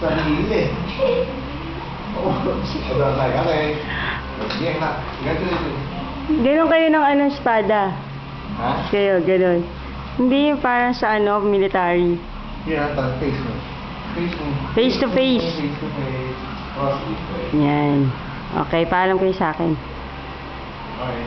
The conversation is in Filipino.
Sarili. Ganon kayo ng anong espada? Ha? Kayo, ganon. Hindi yung parang sa ano, military. Yan, face mo. Face mo. Face to face. Face to face. Cross to face. Yan. Okay, paalam kayo sa akin. Okay.